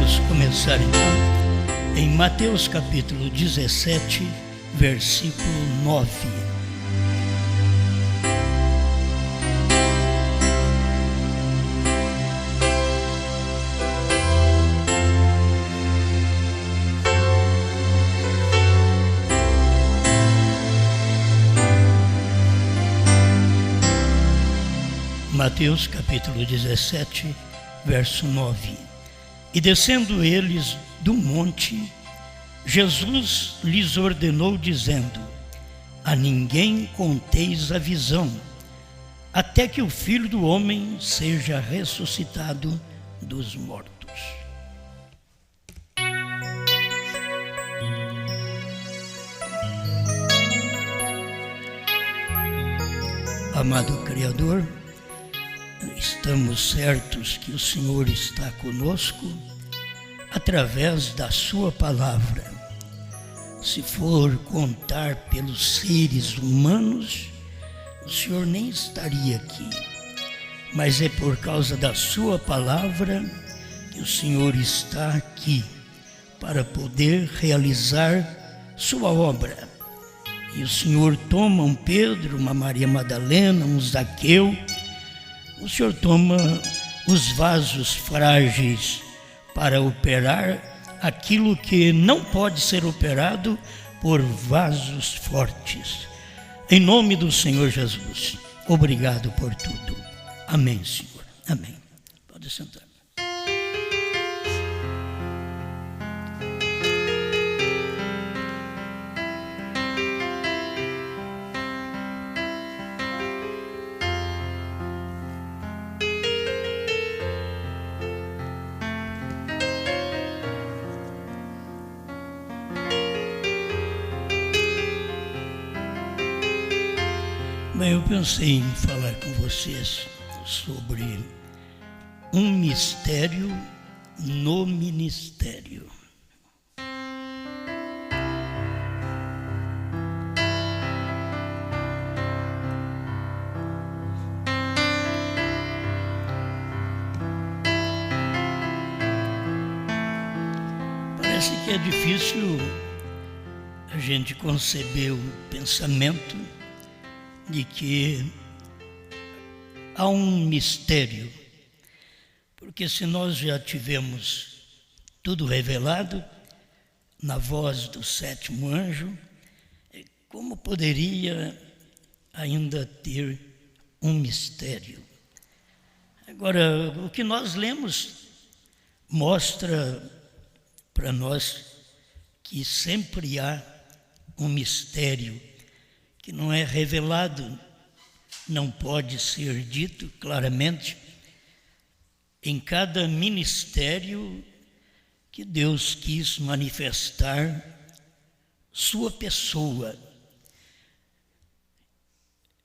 Vamos começar então em Mateus capítulo 17, versículo 9. Mateus capítulo 17, verso 9. E descendo eles do monte, Jesus lhes ordenou, dizendo: a ninguém conteis a visão, até que o Filho do Homem seja ressuscitado dos mortos. Amado Criador, estamos certos que o Senhor está conosco através da sua palavra. Se for contar pelos seres humanos, o Senhor nem estaria aqui. Mas é por causa da sua palavra que o Senhor está aqui para poder realizar sua obra. E o Senhor toma um Pedro, uma Maria Madalena, um Zaqueu. O Senhor toma os vasos frágeis para operar aquilo que não pode ser operado por vasos fortes. Em nome do Senhor Jesus, obrigado por tudo. Amém, Senhor. Amém. Pode sentar. Bem, eu pensei em falar com vocês sobre um mistério no ministério. Parece que é difícil a gente conceber o pensamento de que há um mistério, porque se nós já tivemos tudo revelado na voz do sétimo anjo, como poderia ainda ter um mistério? Agora, o que nós lemos mostra para nós que sempre há um mistério que não é revelado, não pode ser dito claramente em cada ministério que Deus quis manifestar sua pessoa.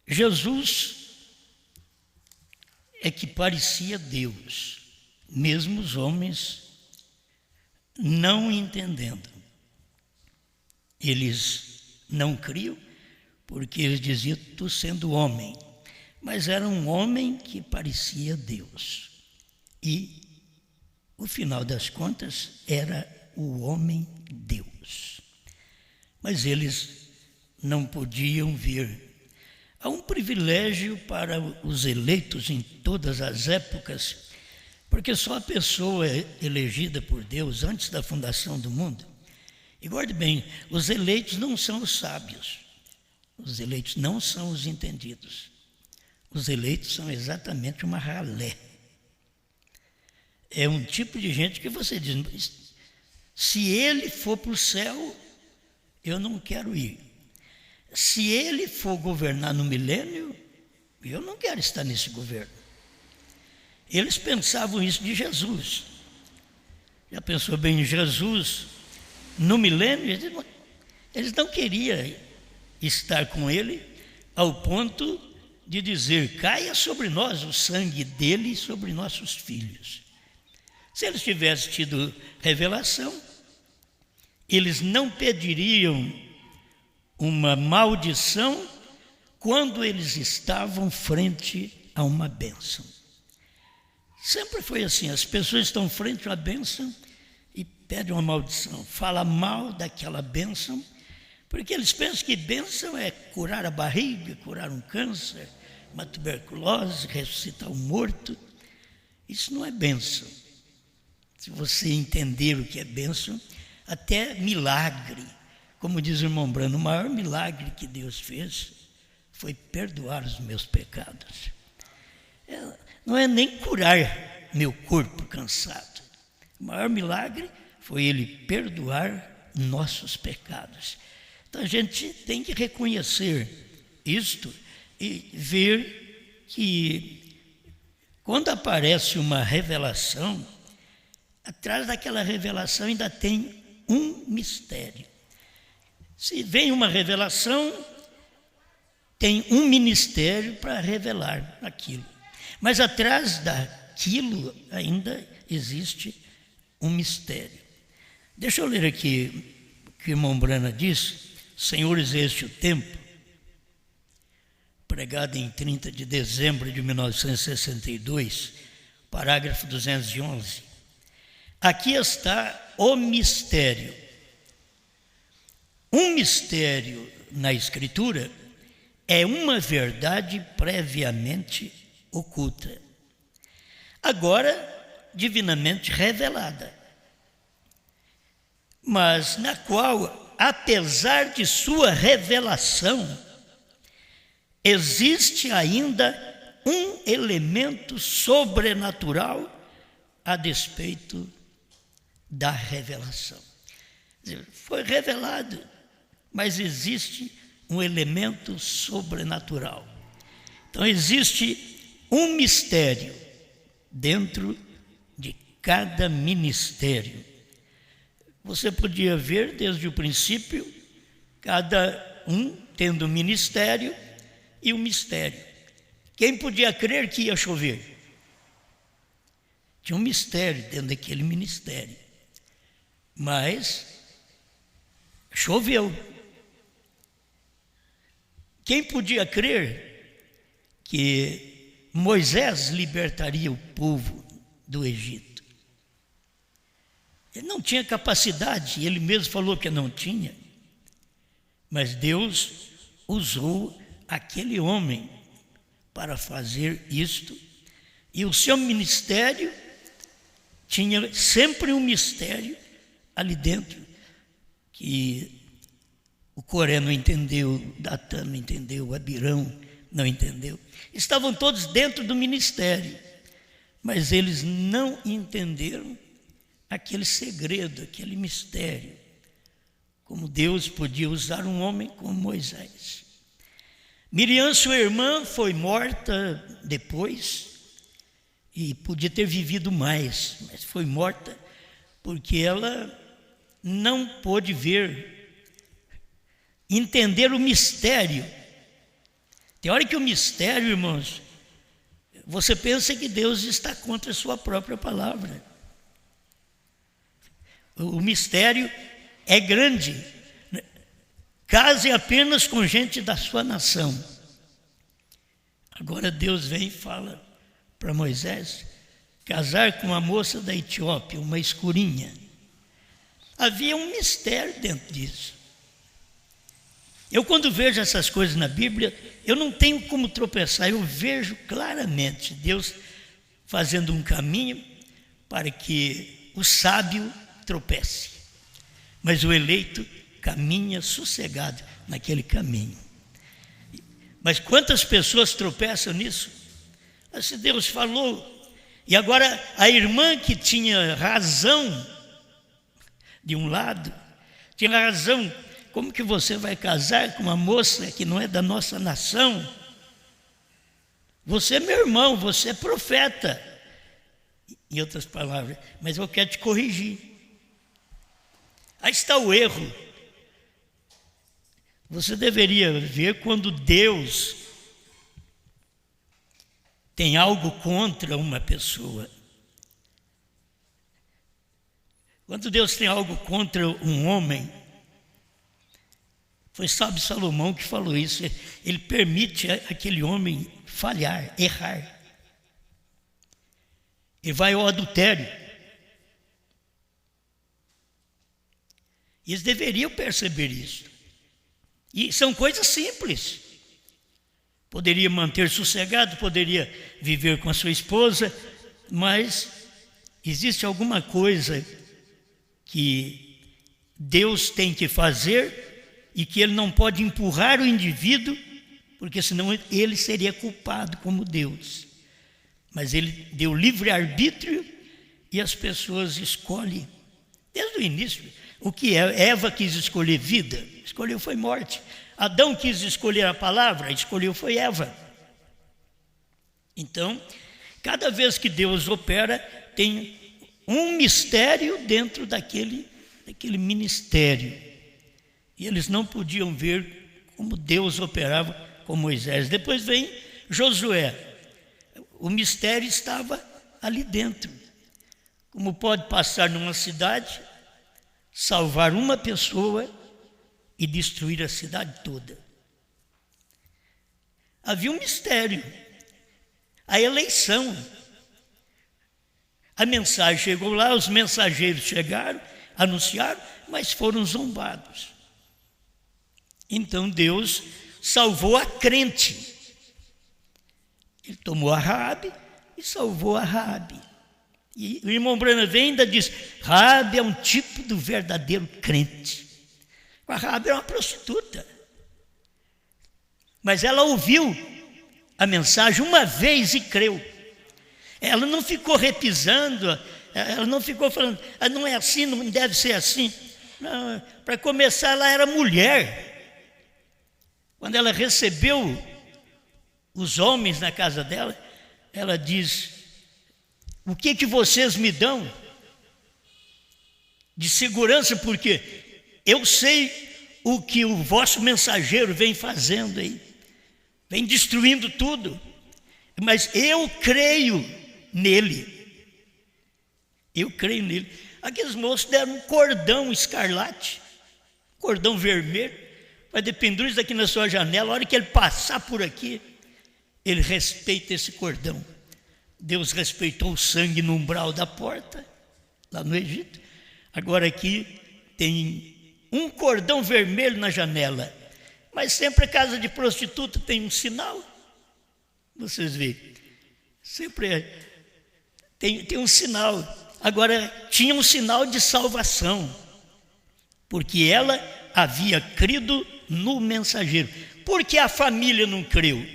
Jesus é que parecia Deus, mesmo os homens não entendendo. Eles não criam, porque eles diziam, tu sendo homem, mas era um homem que parecia Deus. E, o final das contas, era o homem Deus. Mas eles não podiam ver. Há um privilégio para os eleitos em todas as épocas, porque só a pessoa elegida por Deus antes da fundação do mundo. E guarde bem, os eleitos não são os sábios. Os eleitos não são os entendidos. Os eleitos são exatamente uma ralé. É um tipo de gente que você diz, se ele for para o céu, eu não quero ir. Se ele for governar no milênio, eu não quero estar nesse governo. Eles pensavam isso de Jesus. Já pensou bem em Jesus no milênio? Eles não queriam estar com ele ao ponto de dizer, caia sobre nós o sangue dele e sobre nossos filhos. Se eles tivessem tido revelação, eles não pediriam uma maldição quando eles estavam frente a uma bênção. Sempre foi assim, as pessoas estão frente a uma bênção e pede uma maldição, fala mal daquela bênção, porque eles pensam que bênção é curar a barriga, curar um câncer, uma tuberculose, ressuscitar um morto. Isso não é bênção. Se você entender o que é bênção, até milagre, como diz o irmão Brano, o maior milagre que Deus fez foi perdoar os meus pecados. Não é nem curar meu corpo cansado. O maior milagre foi Ele perdoar nossos pecados. Então a gente tem que reconhecer isto e ver que quando aparece uma revelação, atrás daquela revelação ainda tem um mistério. Se vem uma revelação, tem um ministério para revelar aquilo. Mas atrás daquilo ainda existe um mistério. Deixa eu ler aqui o que o irmão Brana diz. Senhores, este é o tempo, pregado em 30 de dezembro de 1962, parágrafo 211. Aqui está o mistério. Um mistério na Escritura é uma verdade previamente oculta, agora divinamente revelada, mas na qual, apesar de sua revelação, existe ainda um elemento sobrenatural a despeito da revelação. Foi revelado, mas existe um elemento sobrenatural. Então existe um mistério dentro de cada ministério. Você podia ver desde o princípio, cada um tendo um ministério e um mistério. Quem podia crer que ia chover? Tinha um mistério dentro daquele ministério. Mas choveu. Quem podia crer que Moisés libertaria o povo do Egito? Ele não tinha capacidade, ele mesmo falou que não tinha. Mas Deus usou aquele homem para fazer isto. E o seu ministério tinha sempre um mistério ali dentro, que o Coré não entendeu, Datã não entendeu, Abirão não entendeu. Estavam todos dentro do ministério, mas eles não entenderam aquele segredo, aquele mistério, como Deus podia usar um homem como Moisés. Miriam, sua irmã, foi morta depois e podia ter vivido mais, mas foi morta porque ela não pôde entender o mistério. Tem hora que o mistério, irmãos, você pensa que Deus está contra a sua própria palavra. O mistério é grande. Case apenas com gente da sua nação. Agora Deus vem e fala para Moisés casar com uma moça da Etiópia, uma escurinha. Havia um mistério dentro disso. Eu, quando vejo essas coisas na Bíblia, eu não tenho como tropeçar. Eu vejo claramente Deus fazendo um caminho para que o sábio tropece, mas o eleito caminha sossegado naquele caminho. Mas quantas pessoas tropeçam nisso? Mas se Deus falou, e agora a irmã que tinha razão de um lado, tinha razão, como que você vai casar com uma moça que não é da nossa nação? Você é meu irmão, você é profeta. Em outras palavras, mas eu quero te corrigir. Aí está o erro. Você deveria ver quando Deus tem algo contra uma pessoa. Quando Deus tem algo contra um homem, foi sábio Salomão que falou isso. Ele permite aquele homem falhar, errar. E vai ao adultério. Eles deveriam perceber isso. E são coisas simples. Poderia manter sossegado, poderia viver com a sua esposa, mas existe alguma coisa que Deus tem que fazer e que Ele não pode empurrar o indivíduo, porque senão ele seria culpado como Deus. Mas Ele deu livre-arbítrio e as pessoas escolhem. Desde o início, o que é? Eva quis escolher vida, escolheu foi morte. Adão quis escolher a palavra, escolheu foi Eva. Então, cada vez que Deus opera, tem um mistério dentro daquele ministério. E eles não podiam ver como Deus operava com Moisés. Depois vem Josué. O mistério estava ali dentro. Como pode passar numa cidade, salvar uma pessoa e destruir a cidade toda. Havia um mistério. A eleição. A mensagem chegou lá, os mensageiros chegaram, anunciaram, mas foram zombados. Então Deus salvou a crente. Ele tomou a Raabe e salvou a Raabe. E o irmão Branham ainda diz, Raabe é um tipo do verdadeiro crente. A Raabe era uma prostituta. Mas ela ouviu a mensagem uma vez e creu. Ela não ficou repisando, ela não ficou falando, não é assim, não deve ser assim. Para começar, ela era mulher. Quando ela recebeu os homens na casa dela, ela diz, o que vocês me dão de segurança, porque eu sei o que o vosso mensageiro vem fazendo aí, vem destruindo tudo, mas eu creio nele. Eu creio nele. Aqueles moços deram um cordão escarlate, cordão vermelho, vai de pendurez aqui na sua janela. A hora que ele passar por aqui, ele respeita esse cordão. Deus respeitou o sangue no umbral da porta, lá no Egito. Agora aqui tem um cordão vermelho na janela. Mas sempre a casa de prostituta tem um sinal. Vocês veem. Sempre tem um sinal. Agora, tinha um sinal de salvação. Porque ela havia crido no mensageiro. Porque a família não creu.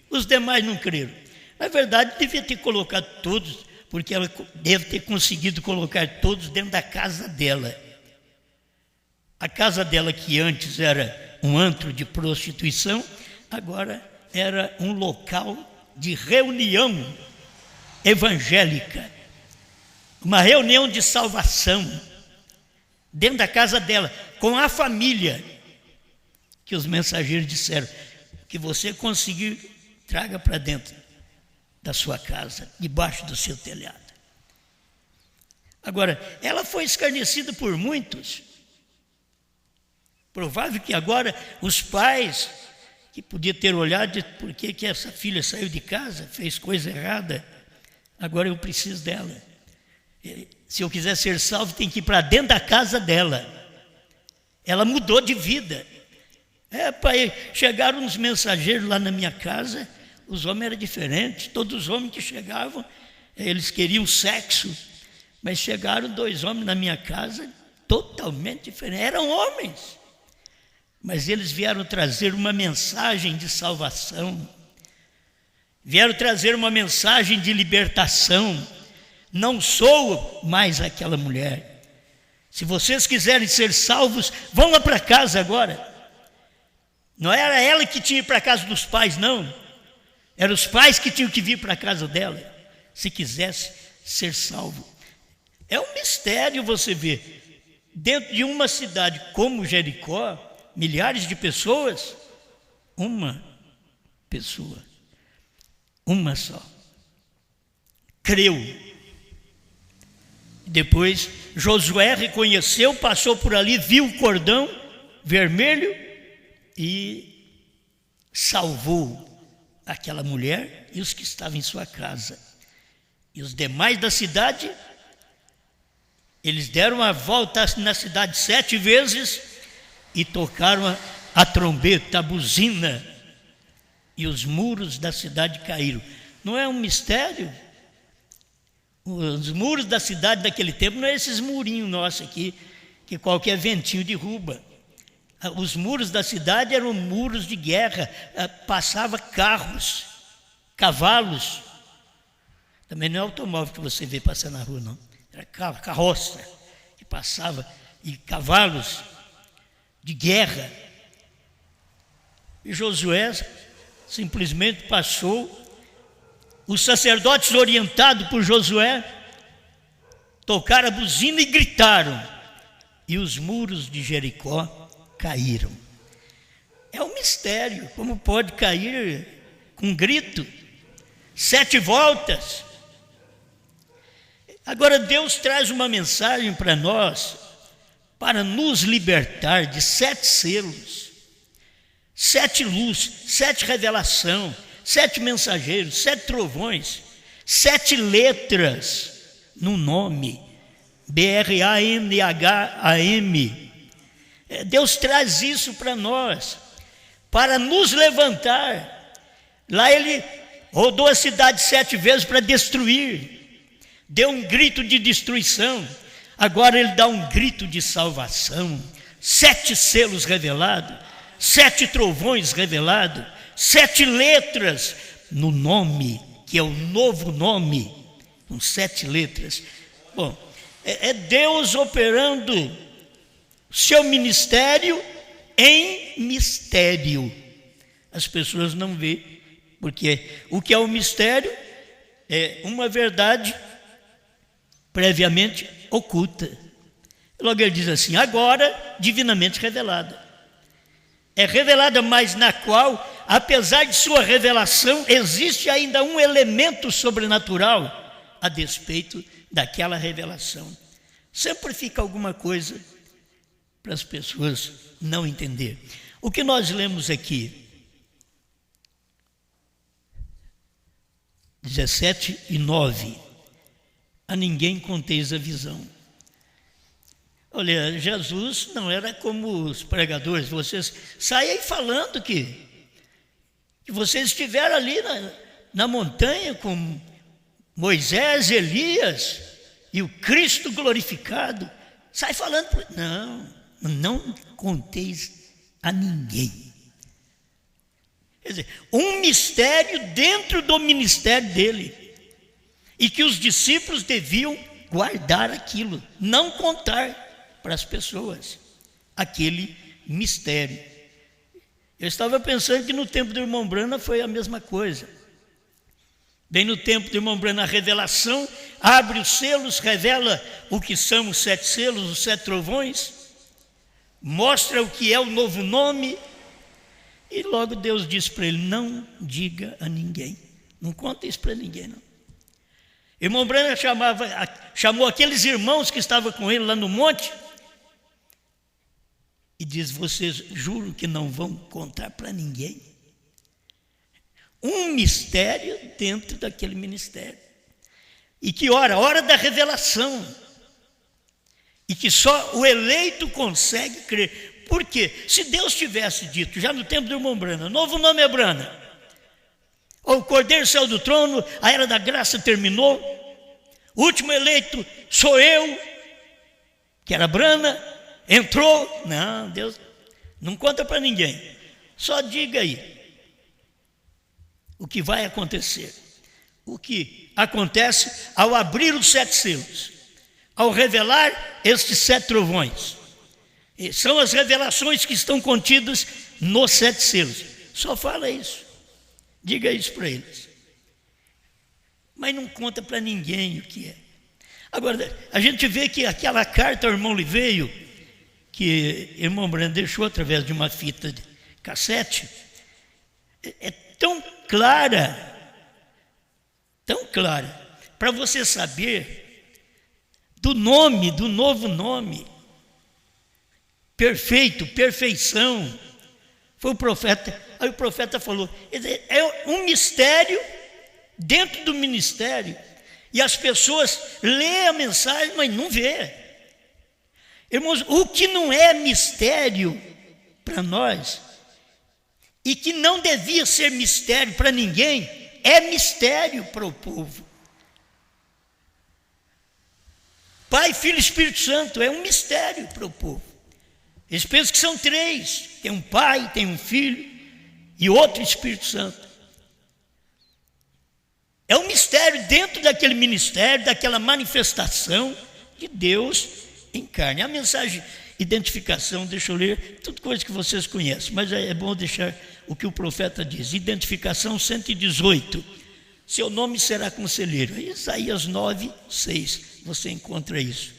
Os demais não creram. Na verdade, devia ter colocado todos, porque ela deve ter conseguido colocar todos dentro da casa dela. A casa dela, que antes era um antro de prostituição, agora era um local de reunião evangélica, uma reunião de salvação, dentro da casa dela, com a família, que os mensageiros disseram, que você conseguir, traga para dentro da sua casa, debaixo do seu telhado. Agora, ela foi escarnecida por muitos. Provável que agora os pais, que podiam ter olhado, por que essa filha saiu de casa, fez coisa errada, agora eu preciso dela. Se eu quiser ser salvo, tem que ir para dentro da casa dela. Ela mudou de vida. Pai, chegaram uns mensageiros lá na minha casa, os homens eram diferentes, todos os homens que chegavam, eles queriam sexo, mas chegaram 2 homens na minha casa, totalmente diferentes, eram homens, mas eles vieram trazer uma mensagem de salvação, vieram trazer uma mensagem de libertação. Não sou mais aquela mulher. Se vocês quiserem ser salvos, vão lá para casa agora. Não era ela que tinha que ir para a casa dos pais, não. Eram os pais que tinham que vir para a casa dela, se quisesse ser salvo. É um mistério você ver, dentro de uma cidade como Jericó, milhares de pessoas, uma pessoa, uma só, creu. Depois Josué reconheceu, passou por ali, viu o cordão vermelho e salvou aquela mulher e os que estavam em sua casa. E os demais da cidade, Eles deram a volta na cidade 7 vezes e tocaram a trombeta, a buzina, e os muros da cidade caíram. Não é um mistério? Os muros da cidade daquele tempo não é esses murinhos nossos aqui, que qualquer ventinho derruba. Os muros da cidade eram muros de guerra, passava carros, cavalos. Também não é automóvel que você vê passar na rua, não. Era carroça que passava, e cavalos de guerra. E Josué simplesmente passou. Os sacerdotes, orientados por Josué, tocaram a buzina e gritaram. E os muros de Jericó caíram. É um mistério, como pode cair com um grito? 7 voltas. Agora Deus traz uma mensagem para nós, para nos libertar de 7 selos, 7 luzes, 7 revelação, 7 mensageiros, 7 trovões, 7 letras no nome, BRANHAM. Deus traz isso para nós, para nos levantar. Lá ele rodou a cidade 7 vezes para destruir, deu um grito de destruição. Agora ele dá um grito de salvação. 7 selos revelados, 7 trovões revelados, 7 letras no nome, que é o novo nome, com 7 letras. Bom, é Deus operando seu ministério em mistério. As pessoas não veem, porque o que é o mistério é uma verdade previamente oculta. Logo ele diz assim: agora divinamente revelada. É revelada, mas na qual, apesar de sua revelação, existe ainda um elemento sobrenatural a despeito daquela revelação. Sempre fica alguma coisa para as pessoas não entender. O que nós lemos aqui, 17 e 9, a ninguém conteis a visão. Olha, Jesus não era como os pregadores, vocês saem aí falando que vocês estiveram ali na montanha com Moisés, Elias e o Cristo glorificado. Sai falando, não conteis a ninguém. Quer dizer, um mistério dentro do ministério dele, e que os discípulos deviam guardar aquilo, não contar para as pessoas aquele mistério. Eu estava pensando que no tempo do irmão Brana foi a mesma coisa. Bem no tempo do irmão Brana, a revelação abre os selos, revela o que são os 7 selos, os 7 trovões, mostra o que é o novo nome, e logo Deus diz para ele: não diga a ninguém, não conta isso para ninguém, não. Irmão Brana chamou aqueles irmãos que estavam com ele lá no monte e diz: vocês juram que não vão contar para ninguém? Um mistério dentro daquele ministério. E que hora da revelação. E que só o eleito consegue crer. Por quê? Se Deus tivesse dito, já no tempo do irmão Brana, novo nome é Brana, o Cordeiro saiu do trono, a era da graça terminou, o último eleito sou eu, que era Brana, entrou. Não, Deus não conta para ninguém, só diga aí o que vai acontecer. O que acontece ao abrir os 7 selos, ao revelar estes 7 trovões. E são as revelações que estão contidas nos 7 selos. Só fala isso, diga isso para eles, mas não conta para ninguém o que é. Agora, a gente vê que aquela carta ao irmão Liveio, que o irmão Brando deixou através de uma fita de cassete, é tão clara, para você saber do nome, do novo nome, perfeito, perfeição. Foi o profeta, aí o profeta falou, é um mistério dentro do ministério, e as pessoas lêem a mensagem, mas não vê. Irmãos, o que não é mistério para nós, e que não devia ser mistério para ninguém, é mistério para o povo. Pai, Filho e Espírito Santo é um mistério para o povo. Eles pensam que são três: tem um Pai, tem um Filho e outro Espírito Santo. É um mistério dentro daquele ministério, daquela manifestação de Deus em carne. A mensagem identificação, deixa eu ler, tudo coisa que vocês conhecem, mas é bom deixar o que o profeta diz. Identificação 118, seu nome será conselheiro. Isaías 9, 6, você encontra isso.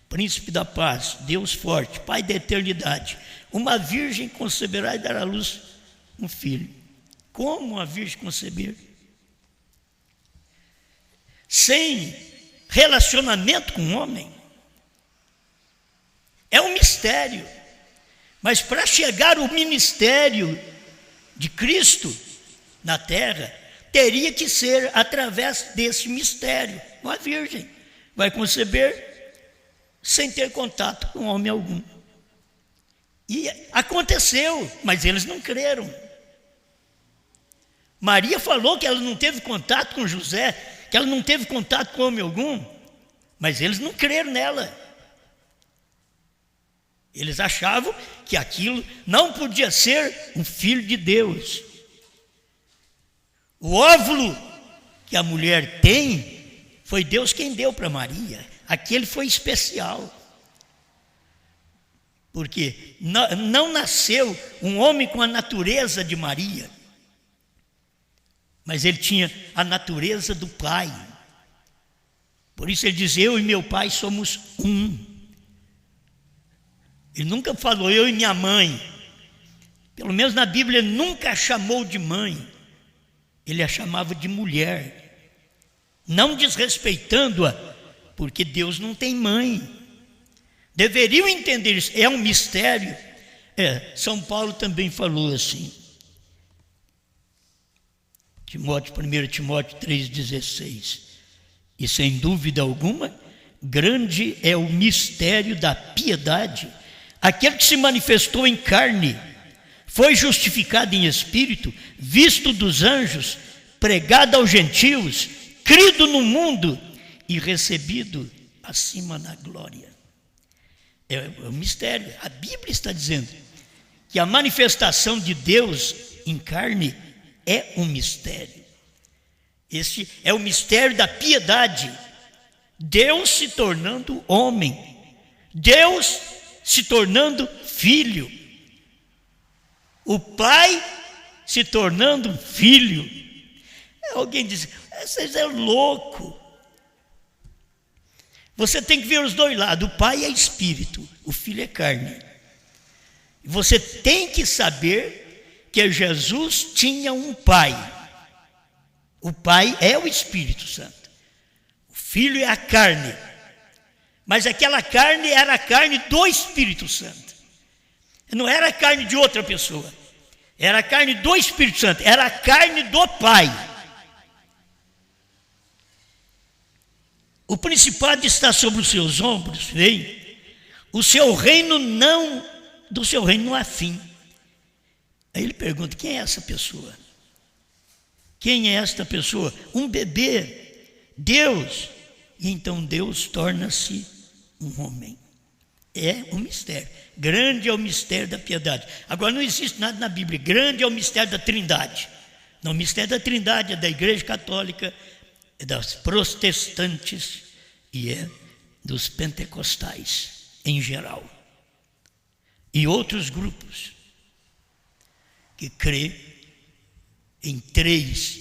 Príncipe da paz, Deus forte, Pai da eternidade. Uma virgem conceberá e dará à luz um filho. Como uma virgem conceber? Sem relacionamento com o homem? É um mistério. Mas para chegar o ministério de Cristo na terra, teria que ser através desse mistério. Uma virgem vai conceber sem ter contato com homem algum. E aconteceu, mas eles não creram. Maria falou que ela não teve contato com José, que ela não teve contato com homem algum, mas eles não creram nela. Eles achavam que aquilo não podia ser um filho de Deus. O óvulo que a mulher tem, foi Deus quem deu para Maria. Aquele foi especial. Porque não nasceu um homem com a natureza de Maria, mas ele tinha a natureza do Pai. Por isso ele diz: eu e meu Pai somos um. Ele nunca falou eu e minha mãe. Pelo menos na Bíblia ele nunca a chamou de mãe. Ele a chamava de mulher, não desrespeitando-a, porque Deus não tem mãe. Deveriam entender isso, é um mistério. São Paulo também falou assim, 1 Timóteo 3,16, e sem dúvida alguma, grande é o mistério da piedade. Aquele que se manifestou em carne, foi justificado em espírito, visto dos anjos, pregado aos gentios, crido no mundo e recebido acima na glória. É um mistério. A Bíblia está dizendo que a manifestação de Deus em carne é um mistério. Este é o mistério da piedade. Deus se tornando homem, Deus se tornando filho, o Pai se tornando filho. Alguém diz: vocês é louco. Você tem que ver os dois lados. O Pai é espírito, o Filho é carne. Você tem que saber que Jesus tinha um Pai. O Pai é o Espírito Santo, o Filho é a carne, mas aquela carne era a carne do Espírito Santo, não era a carne de outra pessoa, era a carne do Espírito Santo, era a carne do Pai. O principado está sobre os seus ombros, vem. O seu reino não, do seu reino não há fim. Aí ele pergunta: quem é essa pessoa? Quem é esta pessoa? Um bebê, Deus. E então Deus torna-se um homem. É um mistério. Grande é o mistério da piedade. Agora, não existe nada na Bíblia. Grande é o mistério da Trindade. Não, o mistério da Trindade é da Igreja Católica, é das protestantes e é dos pentecostais em geral. E outros grupos que crê em três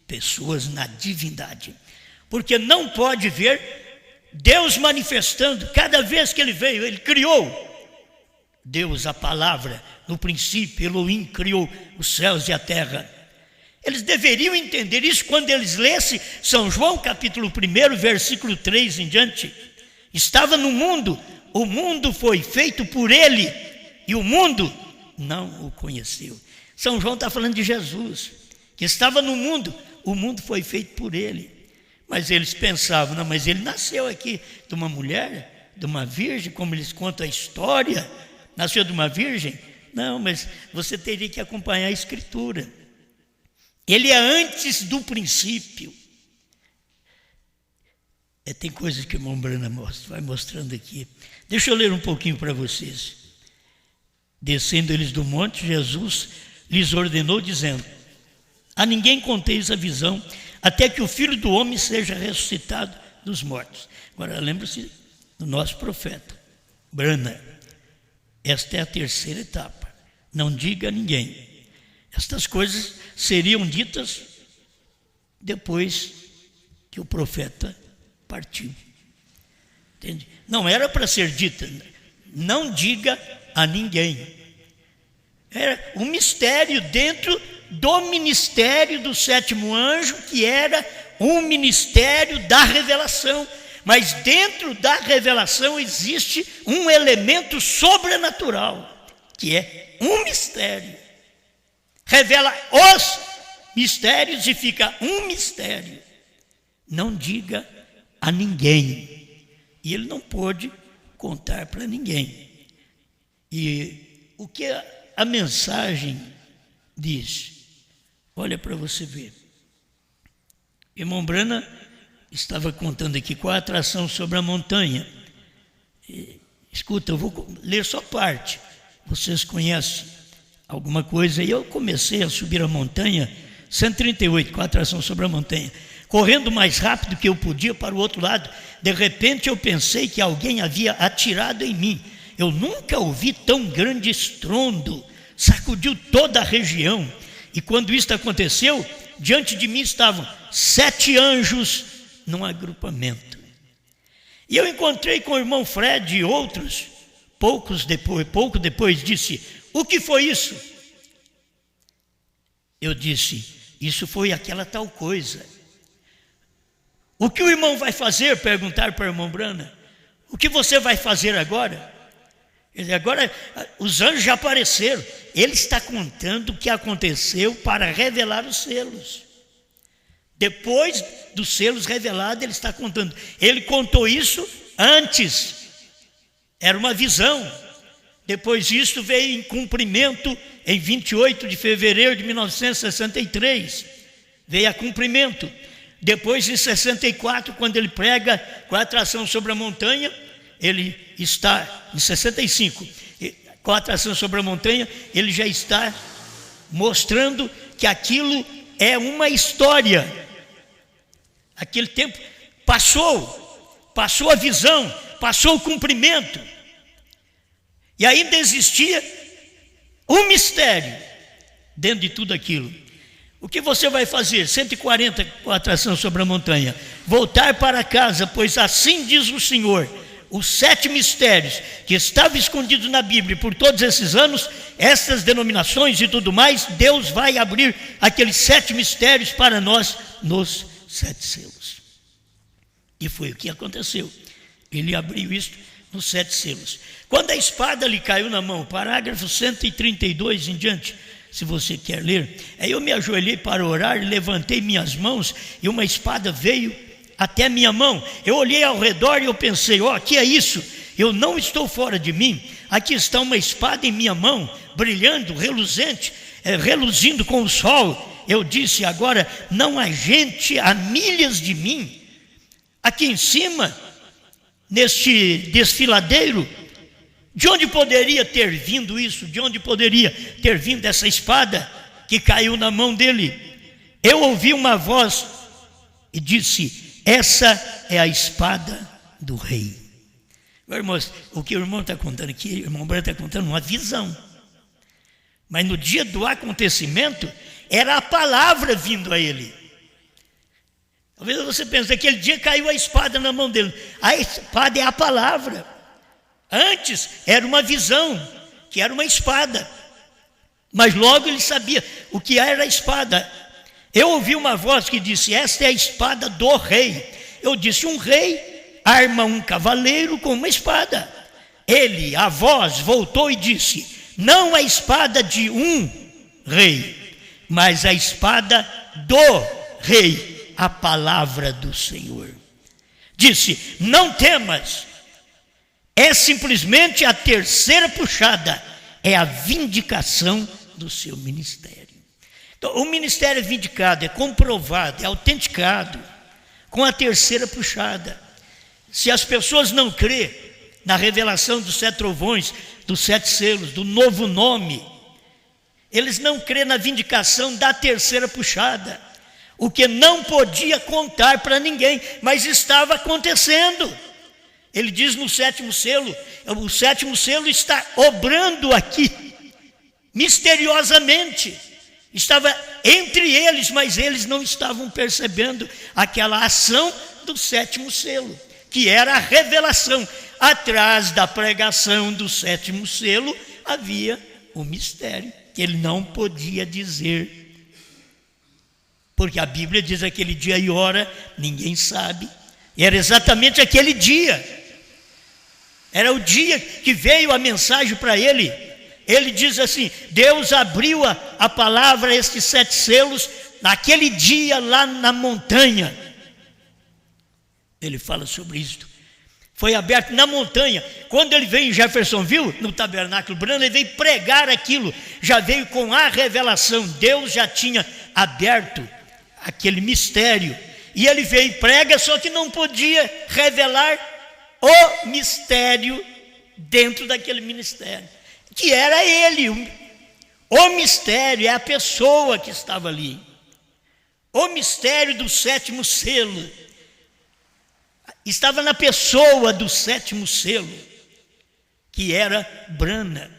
pessoas na divindade. Porque não pode ver Deus manifestando. Cada vez que ele veio, ele criou. Deus, a palavra, no princípio, Elohim criou os céus e a terra. Eles deveriam entender isso quando eles lessem São João capítulo 1, versículo 3 em diante. Estava no mundo, o mundo foi feito por ele, e o mundo não o conheceu. São João está falando de Jesus, que estava no mundo, o mundo foi feito por ele. Mas eles pensavam: não, mas ele nasceu aqui de uma mulher, de uma virgem, como eles contam a história, nasceu de uma virgem. Não, mas você teria que acompanhar a Escritura. Ele é antes do princípio. Tem coisas que o irmão Brana vai mostrando aqui. Deixa eu ler um pouquinho para vocês. Descendo eles do monte, Jesus lhes ordenou, dizendo: a ninguém conteis a visão, até que o Filho do Homem seja ressuscitado dos mortos. Agora, lembre-se do nosso profeta, Brana. Esta é a terceira etapa. Não diga a ninguém. Estas coisas seriam ditas depois que o profeta partiu. Entende? Não era para ser dita. Não diga a ninguém. Era um mistério dentro do ministério do sétimo anjo, que era um ministério da revelação. Mas dentro da revelação existe um elemento sobrenatural, que é um mistério. Revela os mistérios e fica um mistério. Não diga a ninguém. E ele não pôde contar para ninguém. E o que a mensagem diz? Olha para você ver. Irmão Brana estava contando aqui qual a atração sobre a montanha. Escuta, eu vou ler só parte. Vocês conhecem alguma coisa? E eu comecei a subir a montanha, 138, com a atração sobre a montanha. Correndo mais rápido que eu podia para o outro lado, de repente eu pensei que alguém havia atirado em mim. Eu nunca ouvi tão grande estrondo, sacudiu toda a região. E quando isso aconteceu, diante de mim estavam 7 anjos num agrupamento. E eu encontrei com o irmão Fred e outros, pouco depois disse: o que foi isso? Eu disse: isso foi aquela tal coisa. O que o irmão vai fazer? Perguntaram para o irmão Brana. O que você vai fazer agora? Agora os anjos já apareceram. Ele está contando o que aconteceu para revelar os selos. Depois dos selos revelados, ele está contando. Ele contou isso antes. Era uma visão. Depois disso veio em cumprimento em 28 de fevereiro de 1963. Veio a cumprimento. Depois, em 64, quando ele prega com a atração sobre a montanha, ele está, em 65, com a atração sobre a montanha, ele já está mostrando que aquilo é uma história. Aquele tempo passou a visão, passou o cumprimento. E ainda existia um mistério dentro de tudo aquilo. O que você vai fazer? 140 com a atração sobre a montanha. Voltar para casa, pois assim diz o Senhor. Os 7 mistérios que estavam escondidos na Bíblia por todos esses anos, essas denominações e tudo mais, Deus vai abrir aqueles 7 mistérios para nós nos 7 selos. E foi o que aconteceu. Ele abriu isso nos 7 selos. Quando a espada lhe caiu na mão, parágrafo 132 em diante, se você quer ler, aí eu me ajoelhei para orar, levantei minhas mãos e uma espada veio até minha mão. Eu olhei ao redor e eu pensei: ó, que é isso? Eu não estou fora de mim. Aqui está uma espada em minha mão, brilhando, reluzente, reluzindo com o sol. Eu disse: agora não há gente a milhas de mim. Aqui em cima, neste desfiladeiro, de onde poderia ter vindo isso? De onde poderia ter vindo essa espada que caiu na mão dele? Eu ouvi uma voz e disse: essa é a espada do rei. Irmãos, o que o irmão está contando aqui, o irmão Branco está contando uma visão. Mas no dia do acontecimento, era a palavra vindo a ele. Talvez você pense, aquele dia caiu a espada na mão dele. A espada é a palavra. Antes era uma visão, que era uma espada. Mas logo ele sabia o que era a espada. Eu ouvi uma voz que disse: esta é a espada do rei. Eu disse: um rei arma um cavaleiro com uma espada. A voz voltou e disse: não a espada de um rei, mas a espada do rei, a palavra do Senhor. Disse: não temas. é simplesmente a terceira puxada, é a vindicação do seu ministério. Então, o ministério é vindicado, é comprovado, é autenticado com a terceira puxada. Se as pessoas não crêem na revelação dos 7 trovões, dos 7 selos, do novo nome, eles não crêem na vindicação da terceira puxada, o que não podia contar para ninguém, mas estava acontecendo. Ele diz no 7º selo, o 7º selo está obrando aqui, misteriosamente. Estava entre eles, mas eles não estavam percebendo aquela ação do 7º selo, que era a revelação. Atrás da pregação do 7º selo havia o mistério, que ele não podia dizer. Porque a Bíblia diz aquele dia e hora, ninguém sabe. E era exatamente aquele dia. Era o dia que veio a mensagem para ele. Ele diz assim: Deus abriu a palavra a estes 7 selos naquele dia lá na montanha. Ele fala sobre isso. Foi aberto na montanha. Quando ele veio em Jeffersonville, no Tabernáculo Brano, ele veio pregar aquilo. Já veio com a revelação. Deus já tinha aberto aquele mistério. E ele veio e prega, só que não podia revelar o mistério dentro daquele ministério, que era ele. O mistério é a pessoa que estava ali. O mistério do 7º selo estava na pessoa do 7º selo, que era Brana.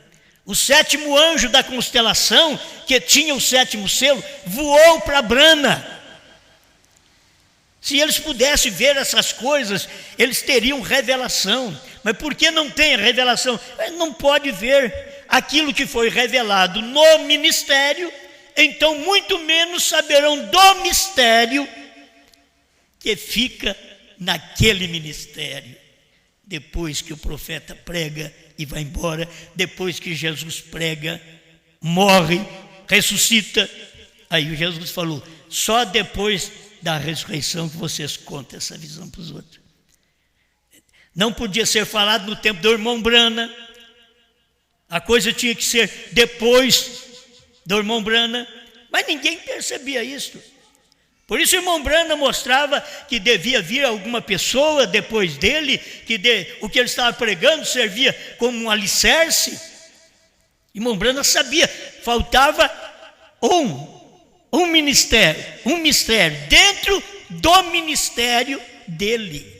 O 7º anjo da constelação, que tinha o 7º selo, voou para Brana. Se eles pudessem ver essas coisas, eles teriam revelação. Mas por que não tem revelação? Não pode ver aquilo que foi revelado no ministério, então muito menos saberão do mistério que fica naquele ministério. Depois que o profeta prega e vai embora, depois que Jesus prega, morre, ressuscita, aí Jesus falou: só depois da ressurreição que vocês contam essa visão para os outros. Não podia ser falado no tempo do irmão Brana, a coisa tinha que ser depois do irmão Brana, mas ninguém percebia isso. Por isso o irmão Brana mostrava que devia vir alguma pessoa depois dele, o que ele estava pregando servia como um alicerce. Irmão Brana sabia, faltava um mistério dentro do ministério dele.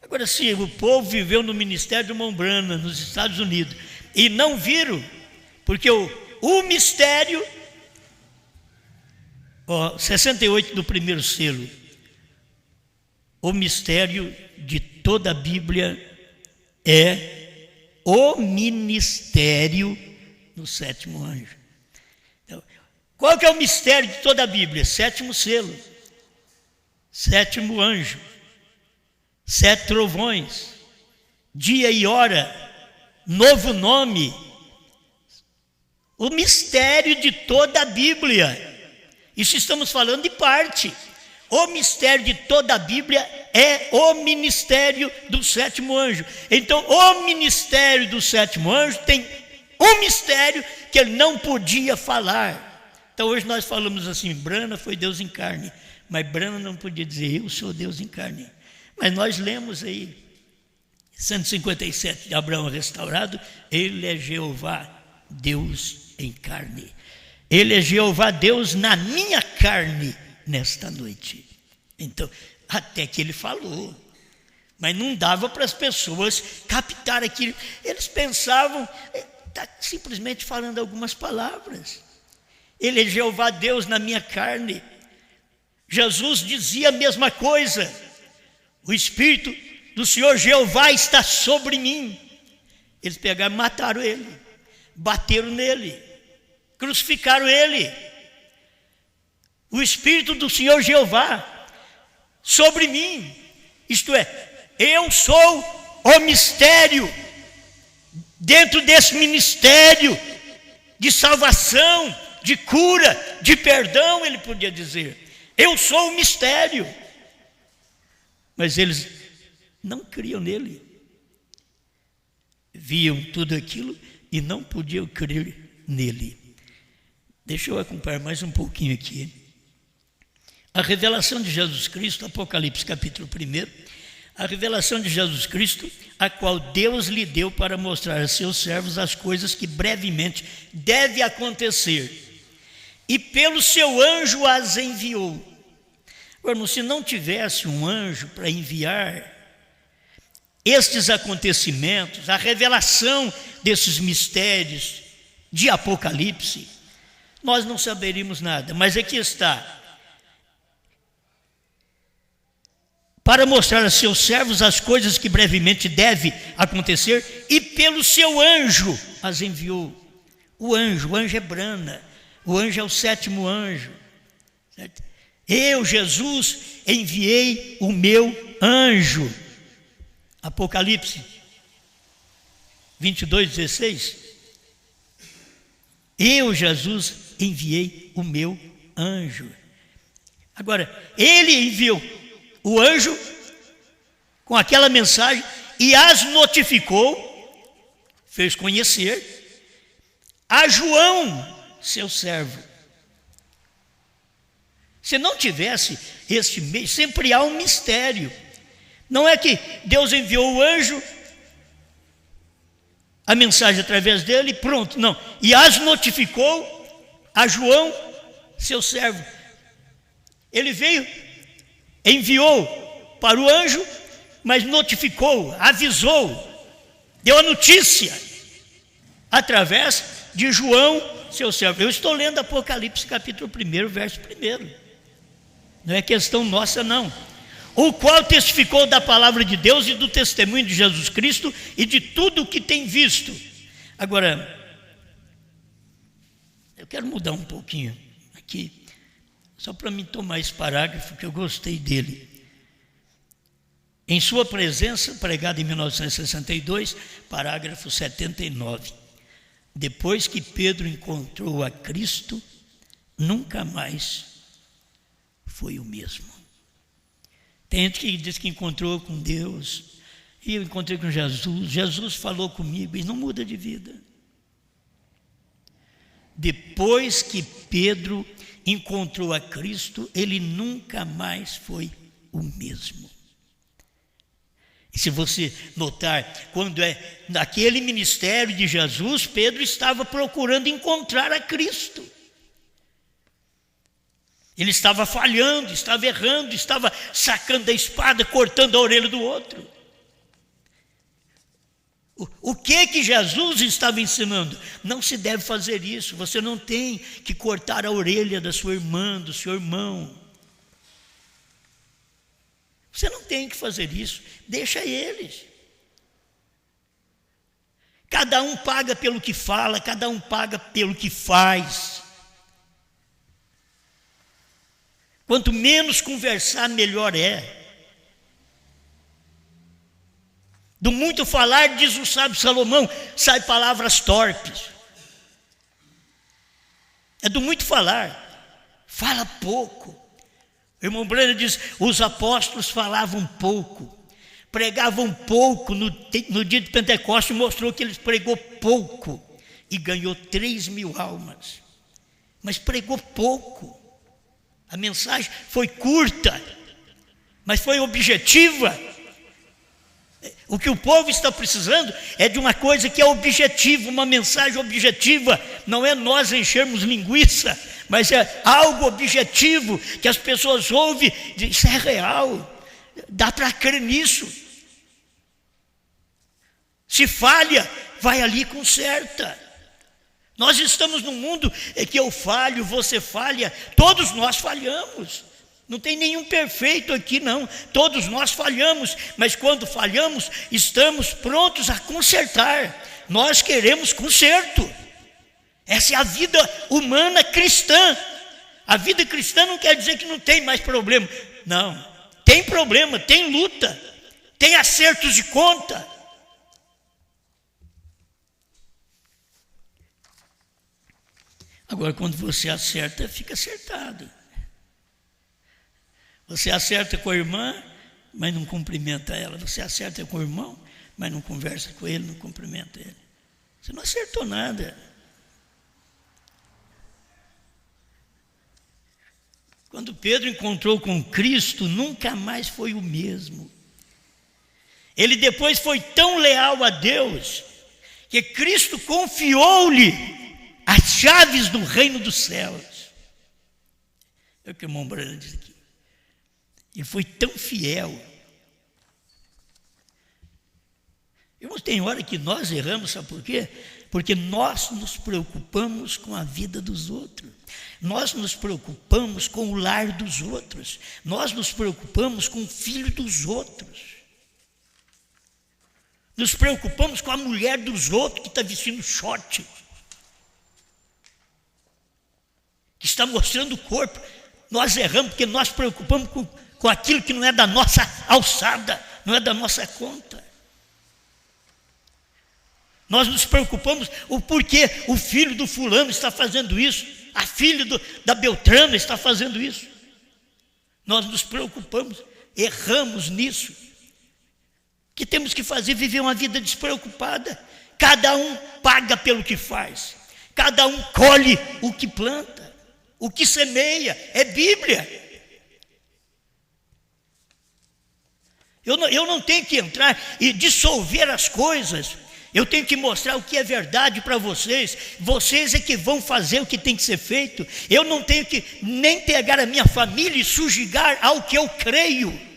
Agora, se o povo viveu no ministério do irmão Brana nos Estados Unidos e não viram, porque o mistério, 68 do 1º selo, o mistério de toda a Bíblia é o ministério do 7º anjo. Então, qual que é o mistério de toda a Bíblia? 7º selo, 7º anjo, 7 trovões, dia e hora, novo nome, o mistério de toda a Bíblia. Isso estamos falando de parte. O mistério de toda a Bíblia é o ministério do 7º anjo. Então, o ministério do 7º anjo tem um mistério que ele não podia falar. Então, hoje nós falamos assim: Brana foi Deus em carne. Mas Brana não podia dizer: eu sou Deus em carne. Mas nós lemos aí, 157 de Abraão restaurado, ele é Jeová, Deus em carne. Ele é Jeová Deus na minha carne nesta noite. Então, até que ele falou, mas não dava para as pessoas captar aquilo. Eles pensavam, está simplesmente falando algumas palavras. Ele é Jeová Deus na minha carne. Jesus dizia a mesma coisa: o Espírito do Senhor Jeová está sobre mim. Eles pegaram e mataram ele, bateram nele, crucificaram ele. O Espírito do Senhor Jeová sobre mim, isto é, eu sou o mistério, dentro desse ministério de salvação, de cura, de perdão, ele podia dizer, eu sou o mistério. Mas eles não criam nele. viam tudo aquilo e não podiam crer nele. Deixa eu acompanhar mais um pouquinho aqui. A revelação de Jesus Cristo, Apocalipse capítulo 1, a revelação de Jesus Cristo, a qual Deus lhe deu para mostrar a seus servos as coisas que brevemente deve acontecer, e pelo seu anjo as enviou. Agora, se não tivesse um anjo para enviar estes acontecimentos, a revelação desses mistérios de Apocalipse, nós não saberíamos nada. Mas aqui está: para mostrar a seus servos as coisas que brevemente deve acontecer, e pelo seu anjo as enviou. O anjo é Brana, o anjo é o 7º anjo, certo? Eu, Jesus, enviei o meu anjo. Apocalipse 22:16. Eu, Jesus, enviei o meu anjo. Agora, ele enviou o anjo com aquela mensagem e as notificou, fez conhecer a João, seu servo. Se não tivesse este meio, sempre há um mistério. Não é que Deus enviou o anjo, a mensagem através dele, pronto, não. E as notificou a João, seu servo. Ele veio, enviou para o anjo, mas notificou, avisou, deu a notícia através de João, seu servo. Eu estou lendo Apocalipse capítulo 1, verso 1. Não é questão nossa, não. O qual testificou da palavra de Deus e do testemunho de Jesus Cristo e de tudo o que tem visto. Agora, eu quero mudar um pouquinho aqui, só para mim tomar esse parágrafo que eu gostei dele. Em sua presença, pregado em 1962, parágrafo 79. Depois que Pedro encontrou a Cristo, nunca mais foi o mesmo. Tem gente que diz que encontrou com Deus, e eu encontrei com Jesus, Jesus falou comigo, e não muda de vida. Depois que Pedro encontrou a Cristo, ele nunca mais foi o mesmo. E se você notar, quando é naquele ministério de Jesus, Pedro estava procurando encontrar a Cristo. Ele estava falhando, estava errando, estava sacando a espada, cortando a orelha do outro. O que Jesus estava ensinando? Não se deve fazer isso. Você não tem que cortar a orelha da sua irmã, do seu irmão. Você não tem que fazer isso. Deixa eles. Cada um paga pelo que fala, cada um paga pelo que faz. Quanto menos conversar, melhor é. Do muito falar, diz o sábio Salomão, sai palavras torpes. É do muito falar. Fala pouco. O irmão Breno diz, os apóstolos falavam pouco. Pregavam pouco no dia de Pentecostes, mostrou que ele pregou pouco. E ganhou 3.000 almas. Mas pregou pouco. A mensagem foi curta, mas foi objetiva. O que o povo está precisando é de uma coisa que é objetiva, uma mensagem objetiva. Não é nós enchermos linguiça, mas é algo objetivo que as pessoas ouvem, isso é real, dá para crer nisso. Se falha, vai ali e conserta. Nós estamos num mundo em que eu falho, você falha, todos nós falhamos. Não tem nenhum perfeito aqui, não. Todos nós falhamos, mas quando falhamos, estamos prontos a consertar. Nós queremos conserto. Essa é a vida humana cristã. A vida cristã não quer dizer que não tem mais problema. Não, tem problema, tem luta, tem acertos de conta. Agora, quando você acerta, fica acertado. Você acerta com a irmã, mas não cumprimenta ela. Você acerta com o irmão, mas não conversa com ele, não cumprimenta ele. Você não acertou nada. Quando Pedro encontrou com Cristo, nunca mais foi o mesmo. Ele depois foi tão leal a Deus, que Cristo confiou-lhe as chaves do reino dos céus. É o que o irmão Branham diz aqui. Ele foi tão fiel. Irmãos, tem hora que nós erramos, sabe por quê? Porque nós nos preocupamos com a vida dos outros. Nós nos preocupamos com o lar dos outros. Nós nos preocupamos com o filho dos outros. Nos preocupamos com a mulher dos outros que está vestindo short, que está mostrando o corpo. Nós erramos porque nós preocupamos com aquilo que não é da nossa alçada, não é da nossa conta. Nós nos preocupamos o porquê o filho do fulano está fazendo isso, a filha da Beltrana está fazendo isso. Nós nos preocupamos, erramos nisso. O que temos que fazer? Viver uma vida despreocupada. Cada um paga pelo que faz. Cada um colhe o que planta, o que semeia. É Bíblia. Eu não tenho que entrar e dissolver as coisas. Eu tenho que mostrar o que é verdade para vocês. Vocês é que vão fazer o que tem que ser feito. Eu não tenho que nem pegar a minha família e sujegar ao que eu creio.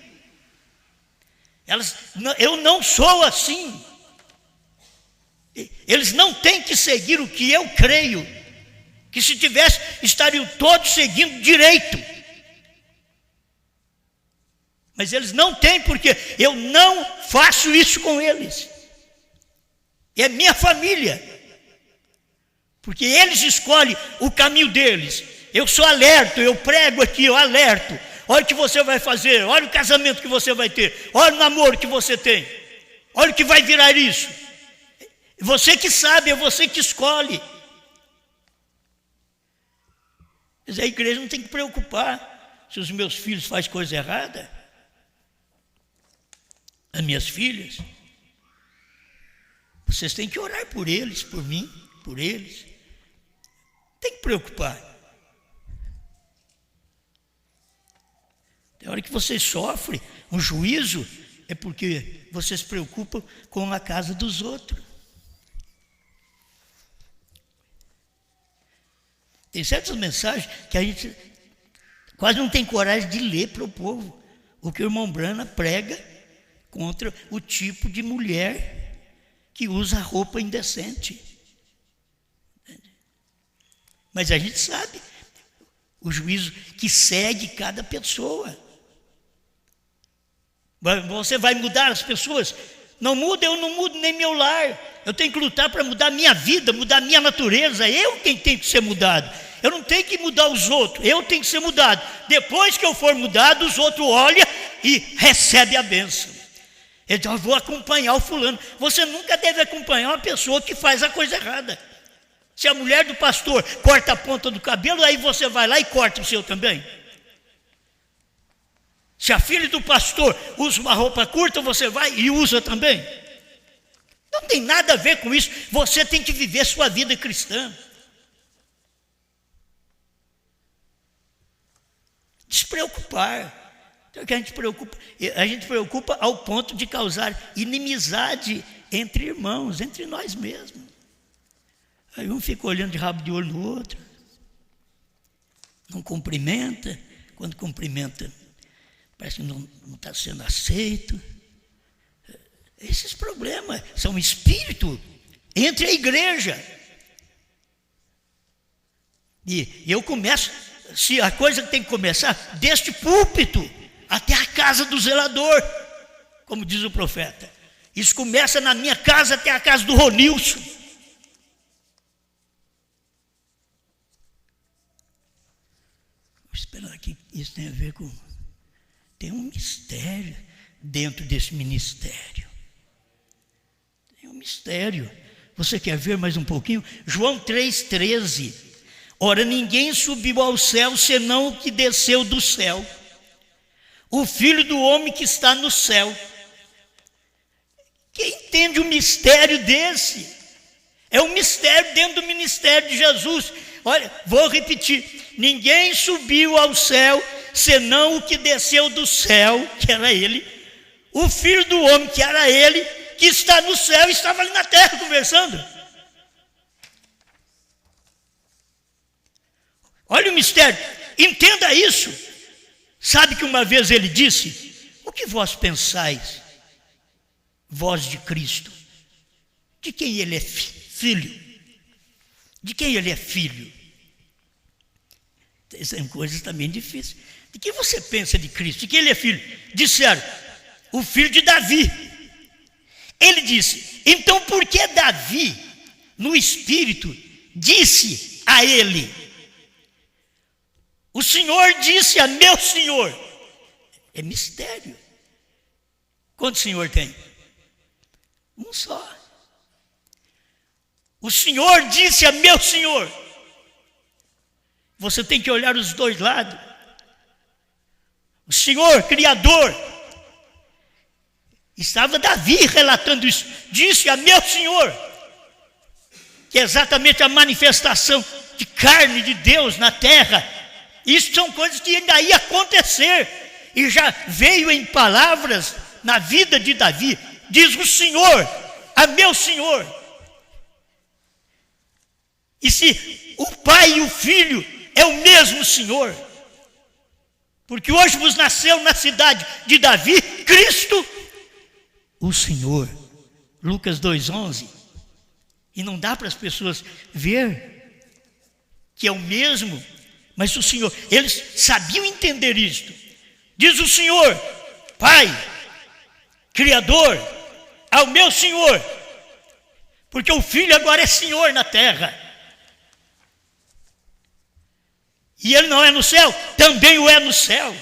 Eu não sou assim. Eles não têm que seguir o que eu creio. Que se tivesse, estariam todos seguindo direito. Mas eles não têm, porque eu não faço isso com eles. É minha família. Porque eles escolhem o caminho deles. Eu só alerto, eu prego aqui, eu alerto. Olha o que você vai fazer, olha o casamento que você vai ter, olha o namoro que você tem, olha o que vai virar isso. Você que sabe, é você que escolhe. Mas a igreja não tem que preocupar se os meus filhos fazem coisa errada, as minhas filhas. Vocês têm que orar por eles, por mim, por eles. Tem que preocupar. Tem hora que vocês sofrem um juízo, é porque vocês se preocupam com a casa dos outros. Tem certas mensagens que a gente quase não tem coragem de ler para o povo. O que o irmão Branham prega contra o tipo de mulher que usa roupa indecente. Mas a gente sabe o juízo que segue cada pessoa. Você vai mudar as pessoas? Não muda, eu não mudo nem meu lar. Eu tenho que lutar para mudar a minha vida, mudar a minha natureza. Eu quem tenho que ser mudado. Eu não tenho que mudar os outros, eu tenho que ser mudado. Depois que eu for mudado, os outros olham e recebem a bênção. Então, eu vou acompanhar o fulano. Você nunca deve acompanhar uma pessoa que faz a coisa errada. Se a mulher do pastor corta a ponta do cabelo, aí você vai lá e corta o seu também. Se a filha do pastor usa uma roupa curta, você vai e usa também. Não tem nada a ver com isso. Você tem que viver sua vida cristã. Despreocupar. Então, que a gente preocupa ao ponto de causar inimizade entre irmãos, entre nós mesmos. Aí um fica olhando de rabo de olho no outro, não cumprimenta, quando cumprimenta, parece que não está sendo aceito. Esses problemas são espírito entre a igreja. E eu começo, se a coisa tem que começar, deste púlpito até a casa do zelador, como diz o profeta. Isso começa na minha casa até a casa do Ronilson. Vou esperar aqui, isso tem a ver com... Tem um mistério dentro desse ministério. Tem um mistério. Você quer ver mais um pouquinho? João 3,13. Ora, ninguém subiu ao céu senão o que desceu do céu. O Filho do homem que está no céu. Quem tem entende um mistério desse. É um mistério dentro do ministério de Jesus. Olha, vou repetir: ninguém subiu ao céu senão o que desceu do céu, que era ele, o Filho do homem, que era ele, que está no céu e estava ali na terra conversando. Olha o mistério, entenda isso. Sabe que uma vez ele disse: o que vós pensais, vós de Cristo? De quem ele é filho? De quem ele é filho? São coisas também difíceis. De que você pensa de Cristo? De quem ele é filho? Disseram: o filho de Davi. Ele disse: então por que Davi, no Espírito, disse a ele: o Senhor disse a meu Senhor? É mistério. Quanto Senhor tem? Um só. O Senhor disse a meu Senhor. Você tem que olhar os dois lados. O Senhor Criador. Estava Davi relatando isso. Disse a meu Senhor, que é exatamente a manifestação de carne de Deus na terra. Isso são coisas que ainda ia acontecer. E já veio em palavras na vida de Davi. Diz o Senhor a meu Senhor. E se o Pai e o Filho é o mesmo Senhor, porque hoje vos nasceu na cidade de Davi Cristo, o Senhor. Lucas 2,11. E não dá para as pessoas ver que é o mesmo, mas o Senhor, eles sabiam entender isto. Diz o Senhor, Pai, Criador, ao meu Senhor, porque o Filho agora é Senhor na terra. E ele não é no céu, também o é no céu.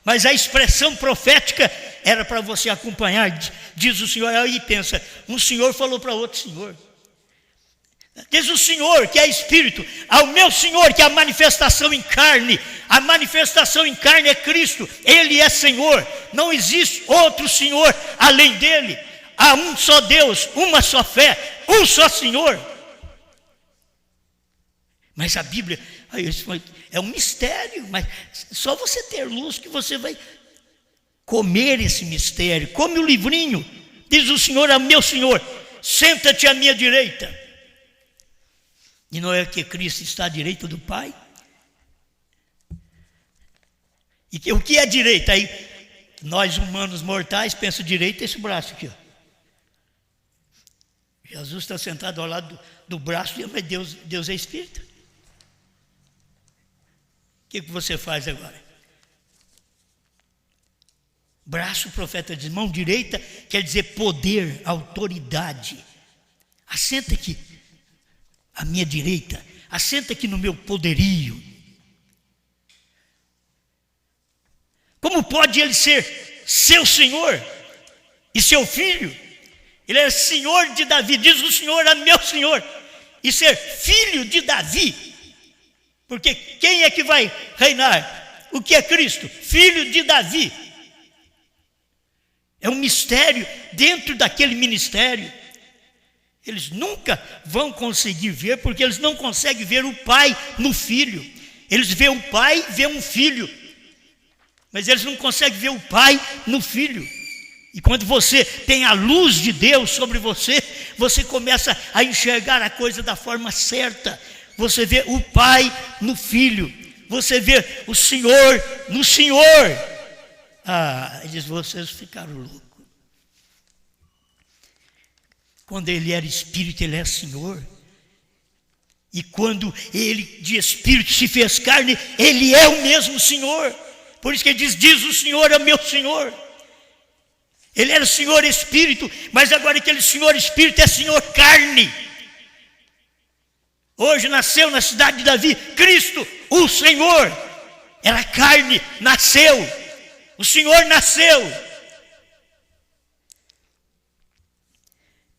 Mas a expressão profética era para você acompanhar. Diz o Senhor, aí pensa, um Senhor falou para outro Senhor. Diz o Senhor, que é Espírito, ao meu Senhor, que é a manifestação em carne. A manifestação em carne é Cristo, Ele é Senhor. Não existe outro Senhor além dEle. Há um só Deus, uma só fé, um só Senhor. Mas a Bíblia é um mistério, mas só você ter luz que você vai comer esse mistério. Come o livrinho. Diz o Senhor a meu Senhor, senta-te à minha direita. E não é que Cristo está à direita do Pai? E o que é direita? Aí nós humanos mortais pensamos direita, esse braço aqui, ó. Jesus está sentado ao lado do braço, mas Deus é Espírito. O que você faz agora? Braço, o profeta diz, mão direita quer dizer poder, autoridade. Assenta aqui à minha direita, assenta aqui no meu poderio. Como pode ele ser seu Senhor e seu filho? Ele é Senhor de Davi, diz o Senhor a meu Senhor, e ser filho de Davi. Porque quem é que vai reinar? O que é Cristo? Filho de Davi. É um mistério dentro daquele ministério. Eles nunca vão conseguir ver, porque eles não conseguem ver o Pai no Filho. Eles veem o Pai, veem um Filho, mas eles não conseguem ver o Pai no Filho. E quando você tem a luz de Deus sobre você, você começa a enxergar a coisa da forma certa. Você vê o Pai no Filho, você vê o Senhor no Senhor. Eles, vocês ficaram loucos. Quando ele era Espírito, ele é Senhor. E quando ele de Espírito se fez carne, ele é o mesmo Senhor. Por isso que ele diz o Senhor é meu Senhor. Ele era Senhor Espírito, mas agora aquele Senhor Espírito é Senhor carne. Hoje nasceu na cidade de Davi Cristo, o Senhor. Era carne, nasceu. O Senhor nasceu.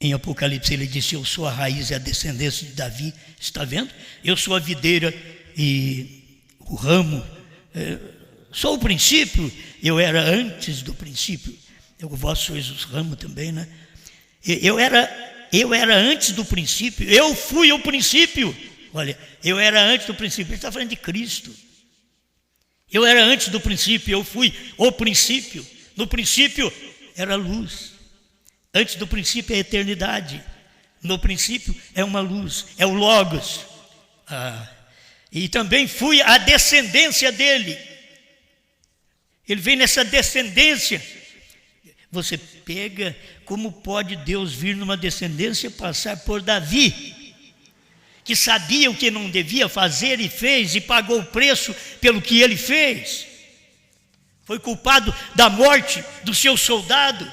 Em Apocalipse ele disse, eu sou a raiz e a descendência de Davi. Está vendo? Eu sou a videira e o ramo. Sou o princípio, eu era antes do princípio. Vós sois os ramos também, né? Eu era antes do princípio, eu fui o princípio. Olha, eu era antes do princípio, ele está falando de Cristo. Eu era antes do princípio, eu fui o princípio. No princípio era luz. Antes do princípio é a eternidade. No princípio é uma luz, é o Logos. E também fui a descendência dele. Ele vem nessa descendência. Você pega, como pode Deus vir numa descendência passar por Davi, que sabia o que não devia fazer e fez, e pagou o preço pelo que ele fez. Foi culpado da morte do seu soldado,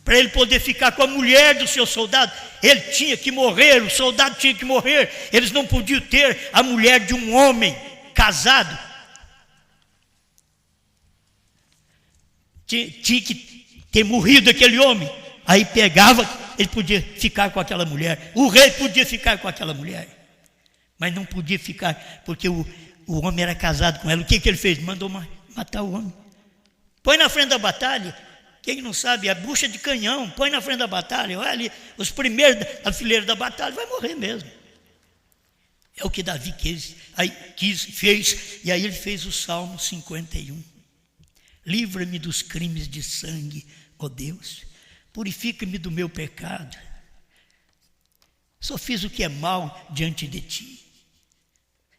para ele poder ficar com a mulher do seu soldado. Ele tinha que morrer, o soldado tinha que morrer. Eles não podiam ter a mulher de um homem casado. Tinha que ter morrido aquele homem. Aí pegava, ele podia ficar com aquela mulher. O rei podia ficar com aquela mulher, mas não podia ficar, porque o homem era casado com ela. O que ele fez? Mandou matar o homem. Põe na frente da batalha. Quem não sabe, a bucha de canhão, põe na frente da batalha. Olha ali, os primeiros da fileira da batalha, vai morrer mesmo. É o que Davi fez, e aí ele fez o Salmo 51. Livra-me dos crimes de sangue, ó Deus, purifica-me do meu pecado. Só fiz o que é mal diante de ti.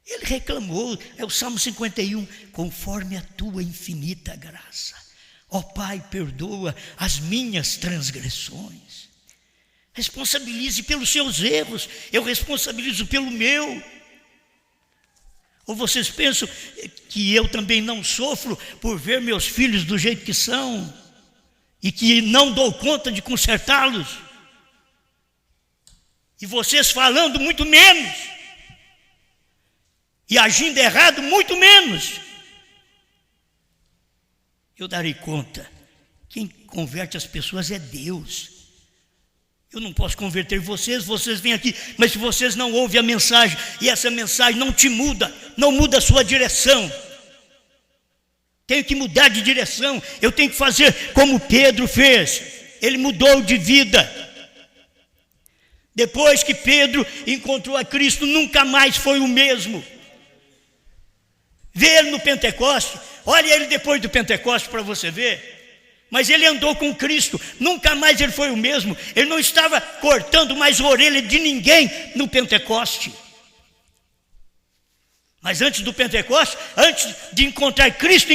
Ele reclamou, é o Salmo 51, conforme a tua infinita graça. Ó Pai, perdoa as minhas transgressões. Responsabilize pelos seus erros, eu responsabilizo pelo meu. Ou vocês pensam que eu também não sofro por ver meus filhos do jeito que são e que não dou conta de consertá-los? E vocês falando muito menos e agindo errado muito menos. Eu darei conta. Quem converte as pessoas é Deus. Eu não posso converter vocês vêm aqui, mas se vocês não ouvem a mensagem, e essa mensagem não te muda, não muda a sua direção, tenho que mudar de direção, eu tenho que fazer como Pedro fez, ele mudou de vida. Depois que Pedro encontrou a Cristo, nunca mais foi o mesmo. Vê ele no Pentecoste, olha ele depois do Pentecoste para você ver. Mas ele andou com Cristo, nunca mais ele foi o mesmo. Ele não estava cortando mais a orelha de ninguém no Pentecoste. Mas antes do Pentecoste, antes de encontrar Cristo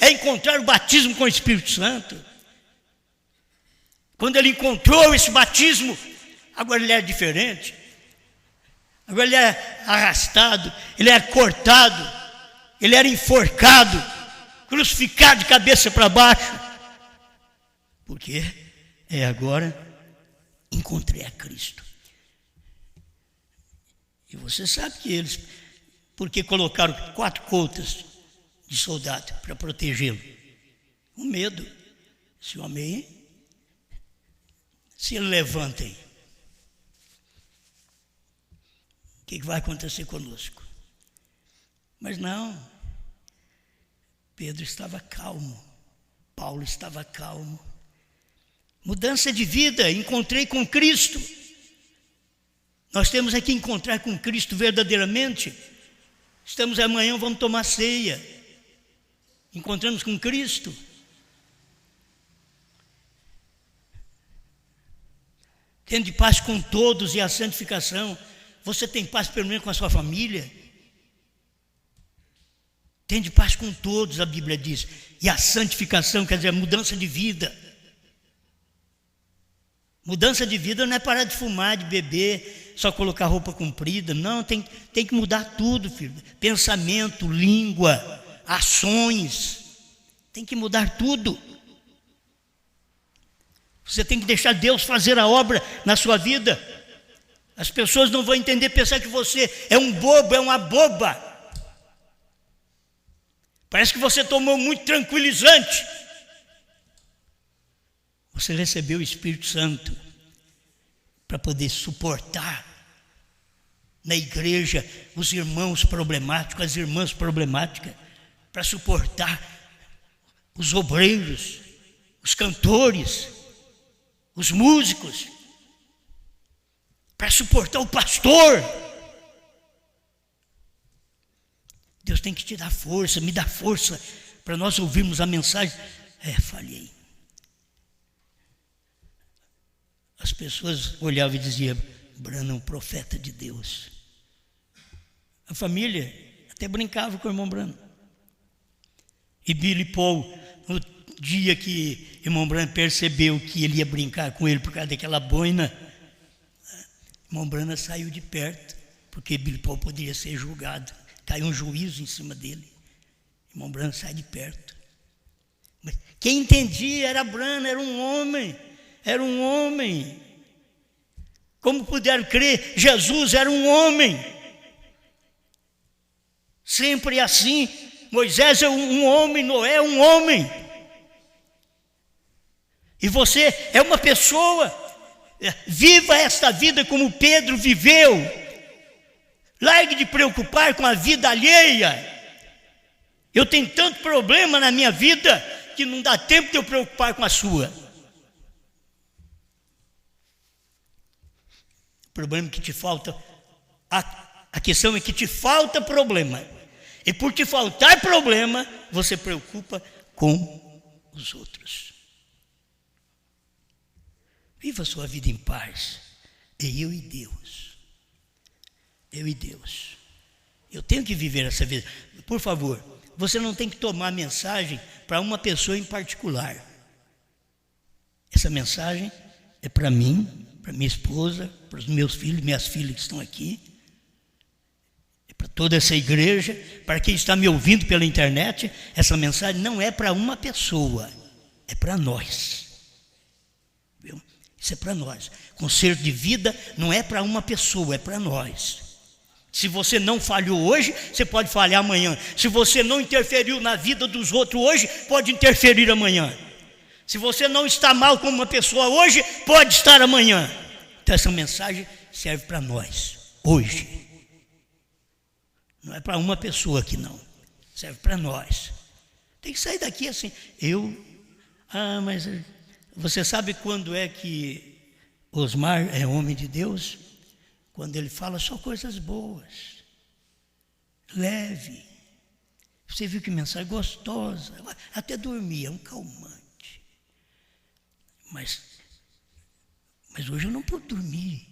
é encontrar o batismo com o Espírito Santo. Quando ele encontrou esse batismo, agora ele era diferente. Agora ele era arrastado, ele era cortado, ele era enforcado, crucificado de cabeça para baixo. Porque agora encontrei a Cristo. E você sabe que eles, porque colocaram 4 coltas de soldado para protegê-lo? O medo. Esse homem, se ele levanta aí, o que vai acontecer conosco? Mas não, Pedro estava calmo, Paulo estava calmo. Mudança de vida, encontrei com Cristo. Nós temos aqui encontrar com Cristo verdadeiramente. Estamos amanhã, vamos tomar ceia. Encontramos com Cristo. Tendo paz com todos e a santificação. Você tem paz pelo menos com a sua família? Tende paz com todos, a Bíblia diz. E a santificação, quer dizer, a mudança de vida. Mudança de vida não é parar de fumar, de beber, só colocar roupa comprida. Não, tem que mudar tudo, filho. Pensamento, língua, ações. Tem que mudar tudo. Você tem que deixar Deus fazer a obra na sua vida. As pessoas não vão entender, pensar que você é um bobo, é uma boba. Parece que você tomou muito tranquilizante. Você recebeu o Espírito Santo para poder suportar na igreja os irmãos problemáticos, as irmãs problemáticas, para suportar os obreiros, os cantores, os músicos, para suportar o pastor. Deus tem que te dar força, me dá força para nós ouvirmos a mensagem. Falhei. As pessoas olhavam e diziam: Branham é um profeta de Deus. A família até brincava com o irmão Branham. E Billy Paul, no dia que o irmão Branham percebeu que ele ia brincar com ele por causa daquela boina, o irmão Branham saiu de perto, porque Billy Paul poderia ser julgado. Caiu um juízo em cima dele. O irmão Branham sai de perto. Mas quem entendia era Branham, era um homem. Era um homem. Como puderam crer, Jesus era um homem. Sempre assim. Moisés é um homem, Noé é um homem. E você é uma pessoa. Viva esta vida como Pedro viveu. Largue de preocupar com a vida alheia. Eu tenho tanto problema na minha vida que não dá tempo de eu preocupar com a sua. O problema é que te falta, a questão é que te falta problema. E por te faltar problema, você preocupa com os outros. Viva a sua vida em paz. É eu e Deus. Eu e Deus. Eu tenho que viver essa vida. Por favor, você não tem que tomar a mensagem para uma pessoa em particular. Essa mensagem é para mim, para minha esposa, para os meus filhos, minhas filhas que estão aqui. É para toda essa igreja, para quem está me ouvindo pela internet. Essa mensagem não é para uma pessoa, é para nós. Viu? Isso é para nós. Conselho de vida não é para uma pessoa, é para nós. Se você não falhou hoje, você pode falhar amanhã. Se você não interferiu na vida dos outros hoje, pode interferir amanhã. Se você não está mal como uma pessoa hoje, pode estar amanhã. Então essa mensagem serve para nós, hoje. Não é para uma pessoa aqui não, serve para nós. Tem que sair daqui assim. Mas você sabe quando é que Osmar é homem de Deus? Quando ele fala só coisas boas, leve. Você viu que mensagem gostosa, até dormir, é um calmante. Mas hoje eu não pude dormir,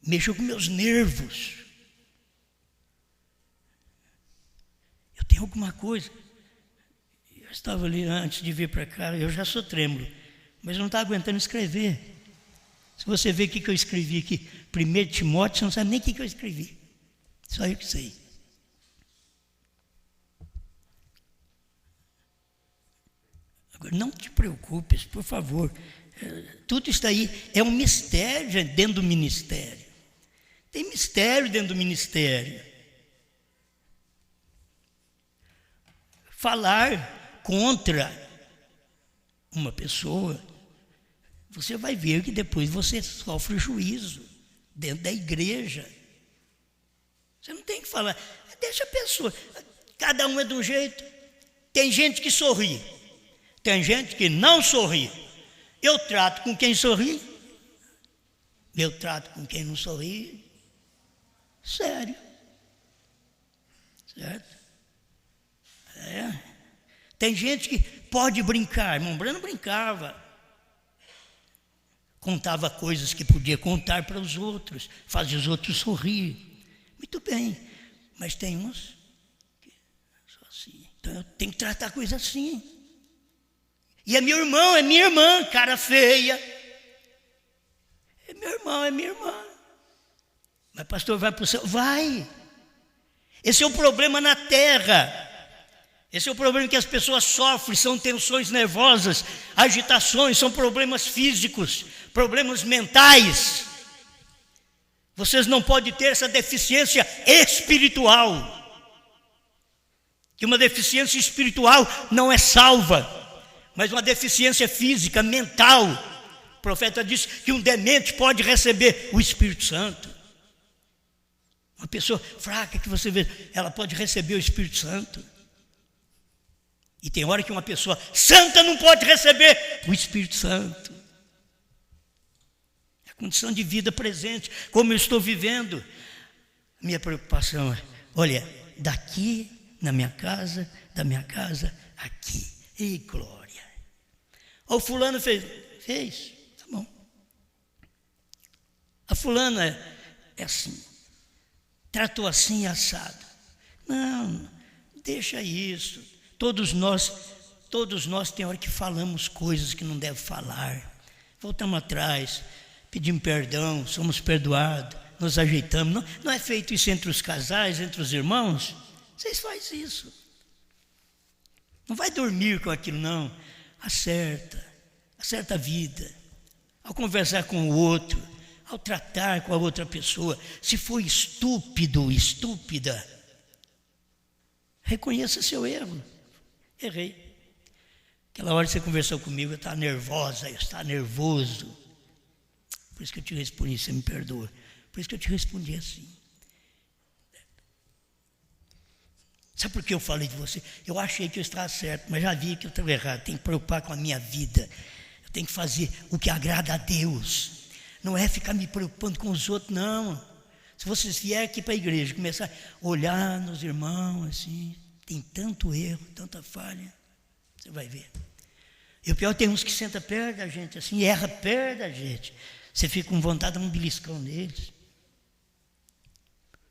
mexeu com meus nervos. Eu tenho alguma coisa. Eu estava ali antes de vir para cá, eu já sou trêmulo, mas eu não estava aguentando escrever. Se você ver o que eu escrevi aqui, 1 Timóteo, você não sabe nem o que eu escrevi. Só eu que sei. Agora, não te preocupes, por favor. Tudo isso aí é um mistério dentro do ministério. Tem mistério dentro do ministério. Falar contra uma pessoa, você vai ver que depois você sofre juízo dentro da igreja. Você não tem que falar, deixa a pessoa, cada um é de um jeito. Tem gente que sorri, tem gente que não sorri. Eu trato com quem sorri, eu trato com quem não sorri. Sério. Certo? Tem gente que pode brincar. Irmão Branham brincava. Contava coisas que podia contar para os outros, fazia os outros sorrir. Muito bem, mas tem uns que são assim. Então eu tenho que tratar a coisa assim. E é meu irmão, é minha irmã, cara feia. É meu irmão, é minha irmã. Mas pastor, vai para o céu? Vai. Esse é o problema na terra. Esse é o problema que as pessoas sofrem, são tensões nervosas, agitações, são problemas físicos, problemas mentais. Vocês não podem ter essa deficiência espiritual. Que uma deficiência espiritual não é salva, mas uma deficiência física, mental. O profeta disse que um demente pode receber o Espírito Santo. Uma pessoa fraca que você vê, ela pode receber o Espírito Santo. E tem hora que uma pessoa santa não pode receber o Espírito Santo. condição de vida presente, como eu estou vivendo. Minha preocupação é, olha, daqui na minha casa, da minha casa aqui. E glória. O fulano fez, tá bom. A fulana é assim, tratou assim assado. Não, deixa isso. Todos nós tem hora que falamos coisas que não deve falar. Voltamos atrás, pedimos perdão, somos perdoados, nos ajeitamos. Não é feito isso entre os casais, entre os irmãos? Vocês fazem isso. Não vai dormir com aquilo, não. Acerta a vida. Ao conversar com o outro, ao tratar com a outra pessoa, se for estúpido, estúpida, reconheça seu erro. Errei. Aquela hora que você conversou comigo, eu estava nervosa, eu estava nervoso. Por isso que eu te respondi, você me perdoa. Por isso que eu te respondi assim. Sabe por que eu falei de você? Eu achei que eu estava certo, mas já vi que eu estava errado. Tenho que preocupar com a minha vida. Eu tenho que fazer o que agrada a Deus. Não é ficar me preocupando com os outros, não. Se vocês vierem aqui para a igreja, começar a olhar nos irmãos, assim, tem tanto erro, tanta falha, você vai ver. E o pior, tem uns que sentam perto da gente, assim, erra perto da gente. Você fica com vontade de dar um beliscão neles.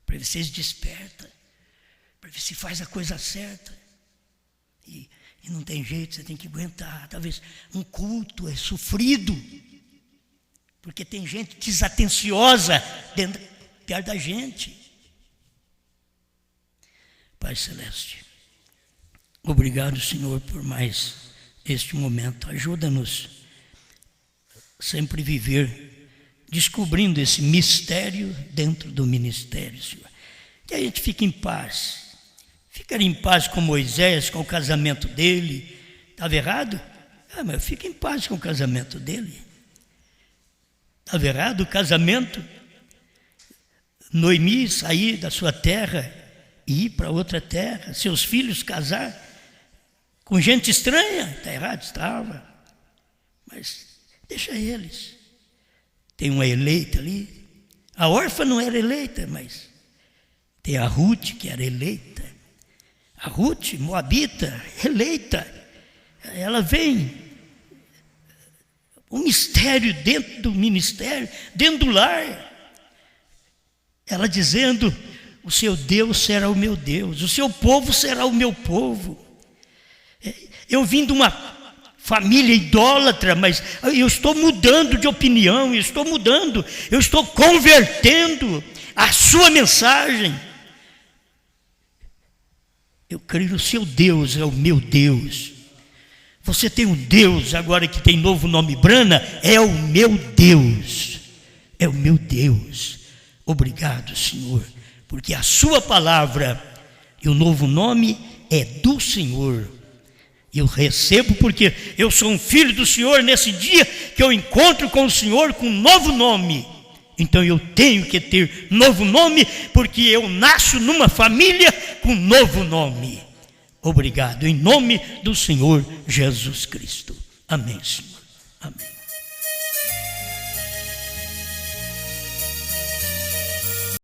Para ver se eles despertam. Para ver se faz a coisa certa. E não tem jeito, você tem que aguentar. Talvez um culto é sofrido. Porque tem gente desatenciosa perto da gente. Pai Celeste, obrigado, Senhor, por mais este momento. Ajuda-nos sempre viver descobrindo esse mistério dentro do ministério, Senhor. Que a gente fique em paz. Ficar em paz com Moisés, com o casamento dele. Estava errado? Mas eu fico em paz com o casamento dele. Estava errado o casamento? Noemi sair da sua terra e ir para outra terra, seus filhos casar com gente estranha? Está errado? Estava. Mas deixa eles. Tem uma eleita ali. A órfã não era eleita, mas tem a Ruth que era eleita. A Ruth, moabita, eleita. Ela vem. O mistério dentro do ministério, dentro do lar. Ela dizendo, o seu Deus será o meu Deus, o seu povo será o meu povo. Eu vim de uma família idólatra, mas eu estou mudando de opinião, eu estou convertendo a sua mensagem. Eu creio que o seu Deus é o meu Deus. Você tem um Deus agora que tem novo nome, Brana, é o meu Deus. É o meu Deus. Obrigado, Senhor, porque a sua palavra e o novo nome é do Senhor. Eu recebo porque eu sou um filho do Senhor nesse dia que eu encontro com o Senhor com um novo nome. Então eu tenho que ter novo nome porque eu nasço numa família com novo nome. Obrigado, em nome do Senhor Jesus Cristo. Amém, Senhor. Amém.